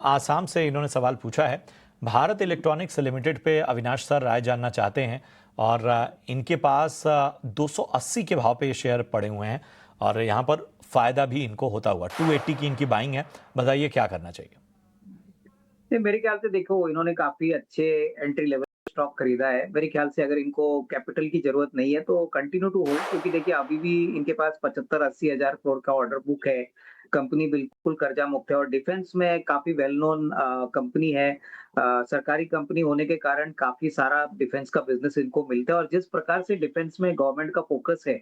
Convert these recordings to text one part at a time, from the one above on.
आसाम से इन्होंने सवाल पूछा है। भारत इलेक्ट्रॉनिक्स लिमिटेड पे अविनाश सर राय जानना चाहते हैं और इनके पास 280 के भाव पे ये शेयर पड़े हुए हैं और यहाँ पर फायदा भी इनको होता हुआ 280 की इनकी बाइंग है। बताइए क्या करना चाहिए। मेरे ख्याल से देखो इन्होंने काफी अच्छे एंट्री लेवल स्टॉक खरीदा है। मेरे ख्याल से अगर इनको कैपिटल की जरूरत नहीं है तो कंटिन्यू टू होल्ड, क्योंकि देखिए अभी भी इनके पास 75-80 हजार करोड़ का ऑर्डर बुक है। कंपनी बिल्कुल कर्जा मुक्त है और डिफेंस में काफी वेल नोन कंपनी है। सरकारी कंपनी होने के कारण काफी सारा डिफेंस का बिजनेस इनको मिलता है और जिस प्रकार से डिफेंस में गवर्नमेंट का फोकस है,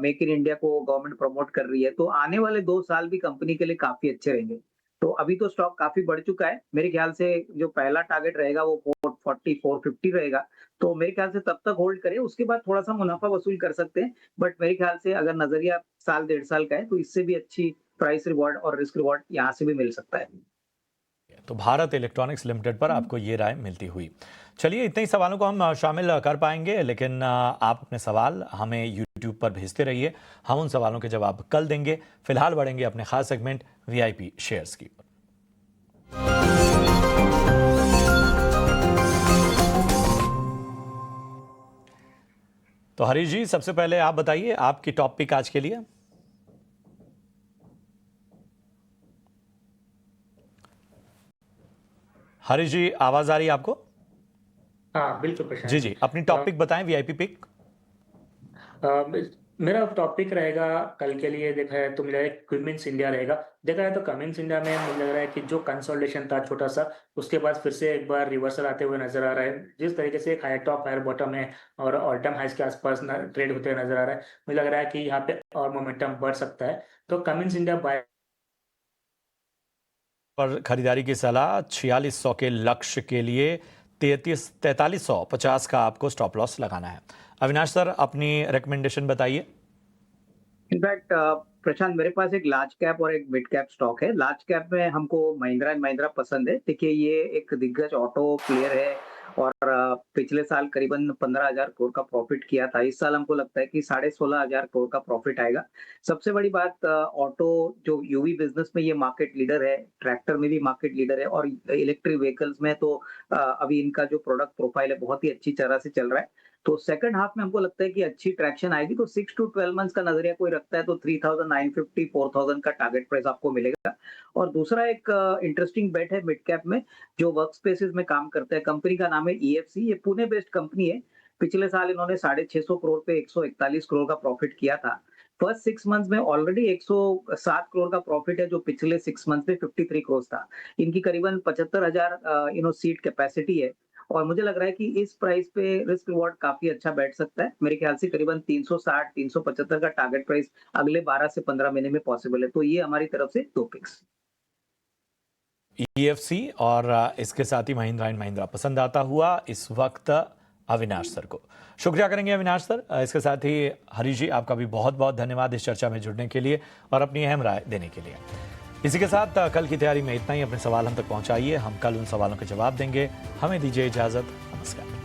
मेक इन इंडिया को गवर्नमेंट प्रमोट कर रही है, तो आने वाले 2 साल भी कंपनी के लिए काफी अच्छे रहेंगे। तो अभी तो स्टॉक काफी बढ़ चुका है। मेरे ख्याल से जो पहला टारगेट रहेगा वो 440 450 रहेगा। तो मेरे ख्याल से तब तक होल्ड करें, उसके बाद थोड़ा-सा मुनाफा वसूल कर सकते हैं। बट मेरे ख्याल से अगर नजरिया साल डेढ़ साल का है तो इससे भी अच्छी प्राइस रिवॉर्ड और रिस्क रिवॉर्ड यहाँ से भी मिल सकता है। तो भारत इलेक्ट्रॉनिक्स लिमिटेड पर आपको ये राय मिलती हुई। चलिए, इतने ही सवालों को हम शामिल कर पाएंगे, लेकिन आप अपने सवाल हमें यूट्यूब पर भेजते रहिए। हम उन सवालों के जवाब कल देंगे। फिलहाल बढ़ेंगे अपने खास सेगमेंट वीआईपी शेयर्स की ओर। तो हरीश जी, सबसे पहले आप बताइए आपकी टॉप पिक आज के लिए। हरीश जी, आवाज आ रही है आपको? हाँ बिल्कुल प्रशांत जी जी, अपनी टॉपिक बताएं, वीआईपी पिक। मेरा टॉपिक रहेगा कल के लिए, देखा है तो मुझे क्यूमिंस इंडिया रहेगा। देखा है तो कमिंस इंडिया में मुझे लग रहा है कि जो कंसोलिडेशन था छोटा सा, उसके बाद फिर से एक बार रिवर्सल आते हुए नजर आ रहा है। जिस तरीके से एक हाई टॉप हायर बॉटम है और ऑल टाइम हाइस के आसपास ट्रेड होते हुए नजर आ रहा है, मुझे लग रहा है कि यहाँ पे और मोमेंटम बढ़ सकता है। तो कमिंस इंडिया बाय पर खरीदारी की सलाह 4600 के लक्ष्य के लिए 4350 का आपको स्टॉप लॉस लगाना है। अविनाश सर, अपनी रिकमेंडेशन बताइए। इनफैक्ट प्रशांत, मेरे पास एक लार्ज कैप और एक मिड कैप स्टॉक है। लार्ज कैप में हमको महिंद्रा एंड महिंद्रा पसंद है। देखिए ये एक दिग्गज ऑटो प्लेयर है और पिछले साल करीबन 15,000 करोड़ का प्रॉफिट किया था। इस साल हमको लगता है कि 16,500 करोड़ का प्रॉफिट आएगा। सबसे बड़ी बात, ऑटो जो यूवी बिजनेस में ये मार्केट लीडर है, ट्रैक्टर में भी मार्केट लीडर है और इलेक्ट्रिक व्हीकल्स में तो अभी इनका जो प्रोडक्ट प्रोफाइल है बहुत ही अच्छी तरह से चल रहा है। तो सेकंड हाफ में हमको लगता है कि अच्छी ट्रैक्शन आएगी। तो 6 टू 12 मंथ्स का नजरिया कोई रखता है तो 3,950 4,000 का टारगेट प्राइस आपको मिलेगा। और दूसरा एक इंटरेस्टिंग बेट है मिड कैप में, जो वर्क स्पेसेस में काम करता है। कंपनी का नाम है ईएफसी। ये पुणे बेस्ड कंपनी है। पिछले साल इन्होंने 650 करोड़ पे 141 करोड़ का प्रॉफिट किया था। फर्स्ट 6 मंथ्स में ऑलरेडी 107 करोड़ का प्रॉफिट है, जो पिछले 6 मंथ्स में 53 करोड़ था। इनकी करीबन 75,000 सीट कैपेसिटी है और मुझे लग रहा है कि इस प्राइस पे रिस्क रिवॉर्ड काफी अच्छा बैठ सकता है। मेरे ख्याल से करीबन 360 375 का टारगेट प्राइस अगले 12 से 15 महीने में पॉसिबल है। तो ये हमारी तरफ से 2 पिक्स। ईएफसी और इसके साथ ही महिंद्रा एंड महिंद्रा पसंद आता हुआ इस वक्त अविनाश सर को। शुक्रिया करेंगे अविनाश सर। इसके साथ ही हरीश जी, आपका भी बहुत बहुत धन्यवाद इस चर्चा में जुड़ने के लिए और अपनी अहम राय देने के लिए। इसी के साथ कल की तैयारी में इतना ही। अपने सवाल हम तक पहुंचाइए, हम कल उन सवालों के जवाब देंगे। हमें दीजिए इजाजत। नमस्कार।